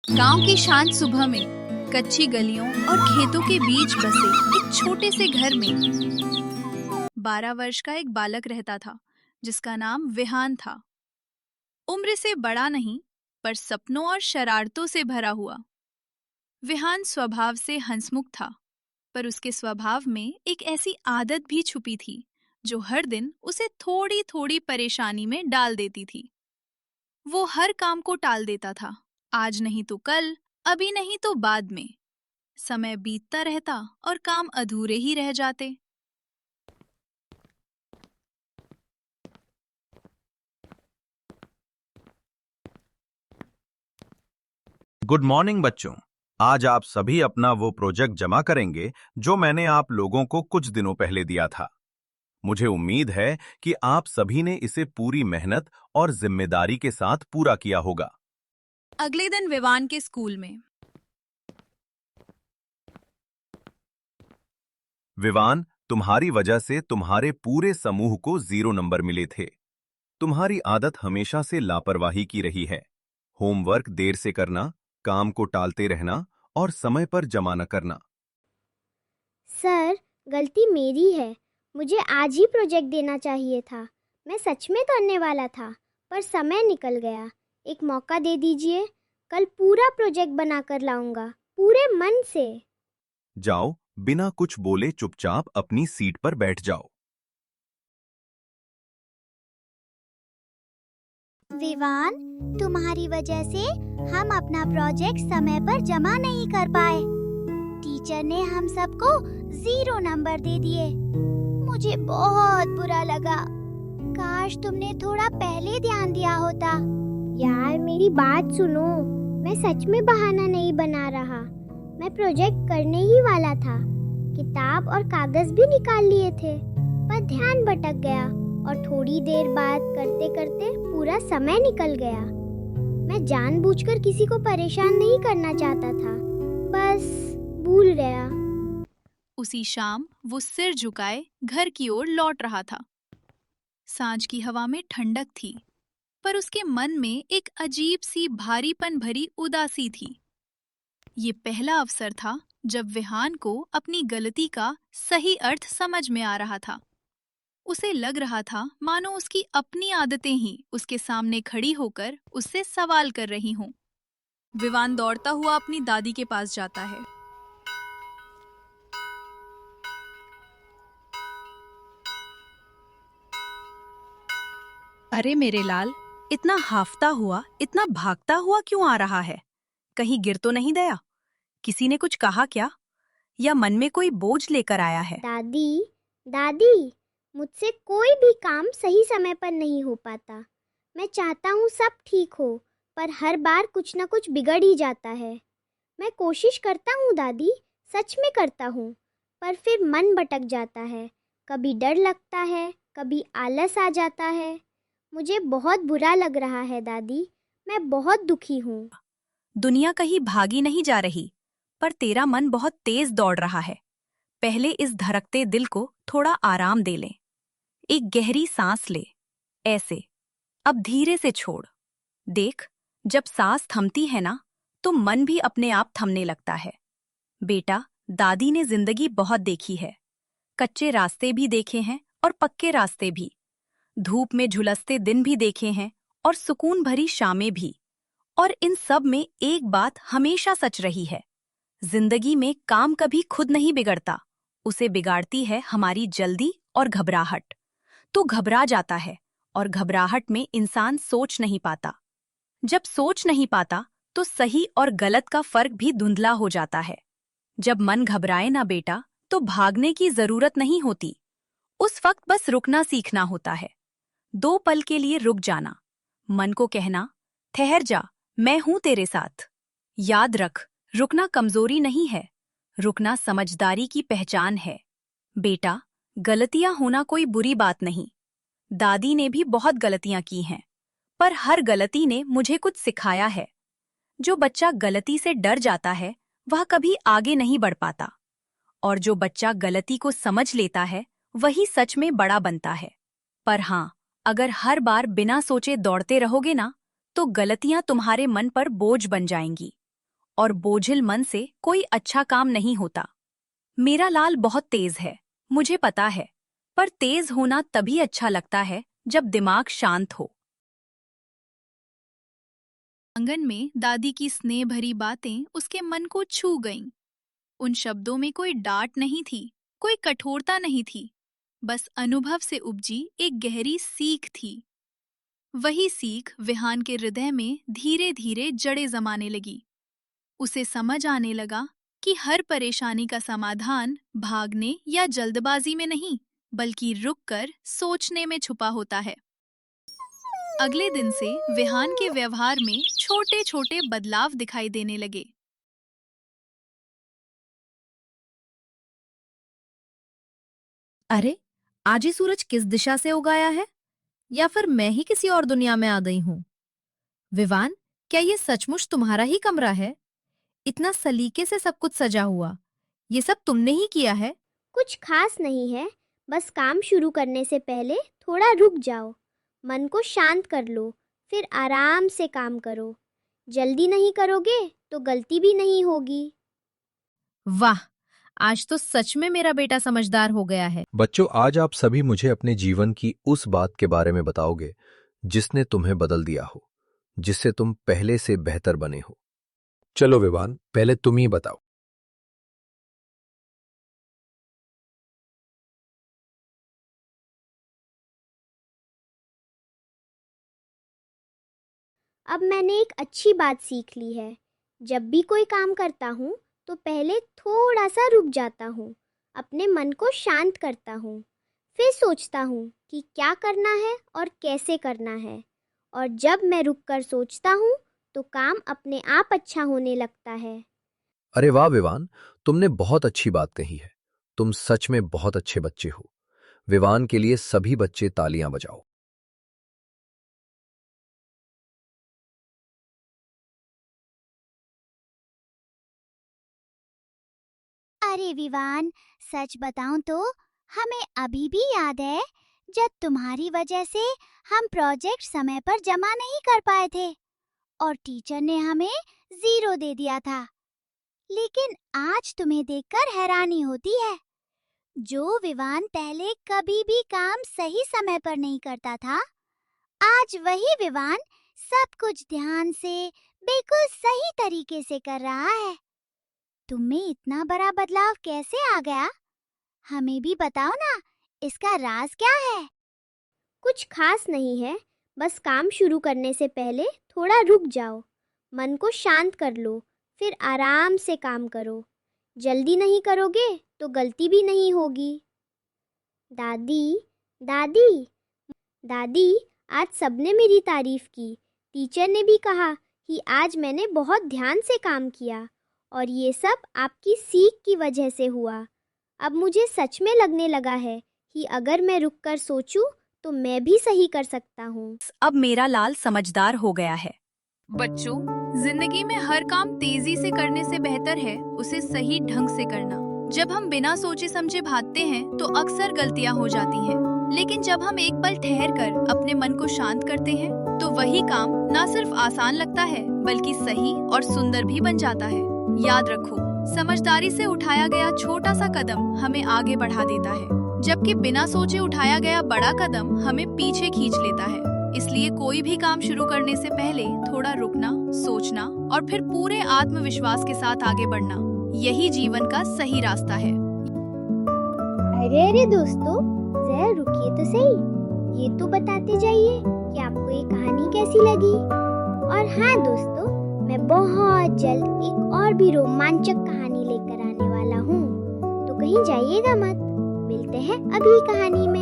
गांव की शांत सुबह में कच्ची गलियों और खेतों के बीच बसे एक छोटे से घर में 12 वर्ष का एक बालक रहता था जिसका नाम विहान था। उम्र से बड़ा नहीं, पर सपनों और शरारतों से भरा हुआ। विहान स्वभाव से हंसमुख था, पर उसके स्वभाव में एक ऐसी आदत भी छुपी थी जो हर दिन उसे थोड़ी थोड़ी परेशानी में डाल देती थी। वो हर काम को टाल देता था, आज नहीं तो कल, अभी नहीं तो बाद में। समय बीतता रहता और काम अधूरे ही रह जाते। गुड मॉर्निंग बच्चों। आज आप सभी अपना वो प्रोजेक्ट जमा करेंगे जो मैंने आप लोगों को कुछ दिनों पहले दिया था। मुझे उम्मीद है कि आप सभी ने इसे पूरी मेहनत और जिम्मेदारी के साथ पूरा किया होगा। अगले दिन विवान के स्कूल में विवान, तुम्हारी वजह से तुम्हारे पूरे समूह को 0 नंबर मिले थे। तुम्हारी आदत हमेशा से लापरवाही की रही है। होमवर्क देर से करना, काम को टालते रहना और समय पर जमा न करना। सर, गलती मेरी है। मुझे आज ही प्रोजेक्ट देना चाहिए था। मैं सच में करने वाला था, पर समय निकल गया। एक मौका दे दीजिए। कल पूरा प्रोजेक्ट बनाकर लाऊंगा, पूरे मन से। जाओ, बिना कुछ बोले चुपचाप अपनी सीट पर बैठ जाओ। विवान, तुम्हारी वजह से हम अपना प्रोजेक्ट समय पर जमा नहीं कर पाए। टीचर ने हम सबको 0 नंबर दे दिए। मुझे बहुत बुरा लगा। काश तुमने थोड़ा पहले ध्यान दिया होता। यार, मेरी बात सुनो। मैं सच में बहाना नहीं बना रहा। मैं प्रोजेक्ट करने ही वाला था। किताब और कागज भी निकाल लिए थे, पर ध्यान भटक गया और थोड़ी देर बाद करते करते पूरा समय निकल गया। मैं जानबूझकर किसी को परेशान नहीं करना चाहता था, बस भूल गया। उसी शाम वो सिर झुकाए घर की ओर लौट रहा था। सांझ की हवा में ठंडक थी, पर उसके मन में एक अजीब सी भारीपन भरी उदासी थी। ये पहला अवसर था जब विहान को अपनी गलती का सही अर्थ समझ में आ रहा था। उसे लग रहा था मानो उसकी अपनी आदतें ही उसके सामने खड़ी होकर उससे सवाल कर रही हों। विवान दौड़ता हुआ अपनी दादी के पास जाता है। अरे मेरे लाल, इतना हाफता हुआ, इतना भागता हुआ क्यों आ रहा है? कहीं गिर तो नहीं गया? किसी ने कुछ कहा क्या? या मन में कोई बोझ लेकर आया है? दादी, दादी, मुझसे कोई भी काम सही समय पर नहीं हो पाता। मैं चाहता हूँ सब ठीक हो, पर हर बार कुछ न कुछ बिगड़ ही जाता है। मैं कोशिश करता हूँ दादी, सच में करता हूँ, पर फिर मन भटक जाता है। कभी डर लगता है, कभी आलस आ जाता है। मुझे बहुत बुरा लग रहा है दादी, मैं बहुत दुखी हूँ। दुनिया कहीं भागी नहीं जा रही, पर तेरा मन बहुत तेज दौड़ रहा है। पहले इस धड़कते दिल को थोड़ा आराम दे ले। एक गहरी सांस ले, ऐसे। अब धीरे से छोड़। देख, जब सांस थमती है ना, तो मन भी अपने आप थमने लगता है। बेटा, दादी ने जिंदगी बहुत देखी है। कच्चे रास्ते भी देखे हैं और पक्के रास्ते भी। धूप में झुलसते दिन भी देखे हैं और सुकून भरी शामें भी। और इन सब में एक बात हमेशा सच रही है, जिंदगी में काम कभी खुद नहीं बिगड़ता, उसे बिगाड़ती है हमारी जल्दी और घबराहट। तो घबरा जाता है और घबराहट में इंसान सोच नहीं पाता। जब सोच नहीं पाता तो सही और गलत का फर्क भी धुंधला हो जाता है। जब मन घबराए ना बेटा, तो भागने की जरूरत नहीं होती। उस वक्त बस रुकना सीखना होता है। 2 पल के लिए रुक जाना, मन को कहना, ठहर जा, मैं हूं तेरे साथ। याद रख, रुकना कमजोरी नहीं है, रुकना समझदारी की पहचान है। बेटा, गलतियां होना कोई बुरी बात नहीं। दादी ने भी बहुत गलतियां की हैं, पर हर गलती ने मुझे कुछ सिखाया है। जो बच्चा गलती से डर जाता है, वह कभी आगे नहीं बढ़ पाता। और जो बच्चा गलती को समझ लेता है, वही सच में बड़ा बनता है। पर हाँ, अगर हर बार बिना सोचे दौड़ते रहोगे ना, तो गलतियां तुम्हारे मन पर बोझ बन जाएंगी। और बोझिल मन से कोई अच्छा काम नहीं होता। मेरा लाल बहुत तेज है, मुझे पता है, पर तेज होना तभी अच्छा लगता है जब दिमाग शांत हो। आंगन में दादी की स्नेह भरी बातें उसके मन को छू गईं। उन शब्दों में कोई डांट नहीं थी, कोई कठोरता नहीं थी, बस अनुभव से उपजी एक गहरी सीख थी। वही सीख विहान के हृदय में धीरे धीरे जड़ें जमाने लगी। उसे समझ आने लगा कि हर परेशानी का समाधान भागने या जल्दबाजी में नहीं, बल्कि रुककर सोचने में छुपा होता है। अगले दिन से विहान के व्यवहार में छोटे छोटे बदलाव दिखाई देने लगे। अरे, आज ही सूरज किस दिशा से उगाया है? या फिर मैं ही किसी और दुनिया में आ गई हूँ? विवान, क्या ये सचमुच तुम्हारा ही कमरा है? इतना सलीके से सब कुछ सजा हुआ, ये सब तुमने ही किया है? कुछ खास नहीं है, बस काम शुरू करने से पहले थोड़ा रुक जाओ, मन को शांत कर लो, फिर आराम से काम करो। जल्दी नहीं करोगे तो गलती भी नहीं होगी। वाह, आज तो सच में मेरा बेटा समझदार हो गया है। बच्चों, आज आप सभी मुझे अपने जीवन की उस बात के बारे में बताओगे जिसने तुम्हें बदल दिया हो, जिससे तुम पहले से बेहतर बने हो। चलो विवान, पहले तुम ही बताओ। अब मैंने एक अच्छी बात सीख ली है। जब भी कोई काम करता हूँ तो पहले थोड़ा सा रुक जाता हूँ, अपने मन को शांत करता हूँ, फिर सोचता हूँ कि क्या करना है और कैसे करना है। और जब मैं रुक कर सोचता हूँ तो काम अपने आप अच्छा होने लगता है। अरे वाह विवान, तुमने बहुत अच्छी बात कही है। तुम सच में बहुत अच्छे बच्चे हो। विवान के लिए सभी बच्चे तालियां बजाओ। अरे विवान, सच बताऊं तो हमें अभी भी याद है जब तुम्हारी वजह से हम प्रोजेक्ट समय पर जमा नहीं कर पाए थे और टीचर ने हमें 0 दे दिया था। लेकिन आज तुम्हें देखकर हैरानी होती है। जो विवान पहले कभी भी काम सही समय पर नहीं करता था, आज वही विवान सब कुछ ध्यान से, बिल्कुल सही तरीके से कर रहा है। तुम्हें इतना बड़ा बदलाव कैसे आ गया? हमें भी बताओ ना, इसका राज क्या है? कुछ खास नहीं है, बस काम शुरू करने से पहले थोड़ा रुक जाओ, मन को शांत कर लो, फिर आराम से काम करो। जल्दी नहीं करोगे तो गलती भी नहीं होगी। दादी, दादी, दादी, आज सबने मेरी तारीफ की। टीचर ने भी कहा कि आज मैंने बहुत ध्यान से काम किया और ये सब आपकी सीख की वजह से हुआ। अब मुझे सच में लगने लगा है कि अगर मैं रुककर सोचूं तो मैं भी सही कर सकता हूँ। अब मेरा लाल समझदार हो गया है। बच्चों, जिंदगी में हर काम तेजी से करने से बेहतर है उसे सही ढंग से करना। जब हम बिना सोचे समझे भागते हैं तो अक्सर गलतियां हो जाती हैं, लेकिन जब हम एक पल ठहर कर अपने मन को शांत करते हैं तो वही काम न सिर्फ आसान लगता है बल्कि सही और सुंदर भी बन जाता है। याद रखो, समझदारी से उठाया गया छोटा सा कदम हमें आगे बढ़ा देता है, जबकि बिना सोचे उठाया गया बड़ा कदम हमें पीछे खींच लेता है। इसलिए कोई भी काम शुरू करने से पहले थोड़ा रुकना, सोचना और फिर पूरे आत्मविश्वास के साथ आगे बढ़ना, यही जीवन का सही रास्ता है। अरे दोस्तों, जरा रुकिए तो सही। ये तो बताते जाइए कि आपको ये कहानी कैसी लगी। और हाँ दोस्तों, मैं बहुत जल्द एक और भी रोमांचक कहानी लेकर आने वाला हूँ, तो कहीं जाइएगा मत। मिलते हैं अगली कहानी में।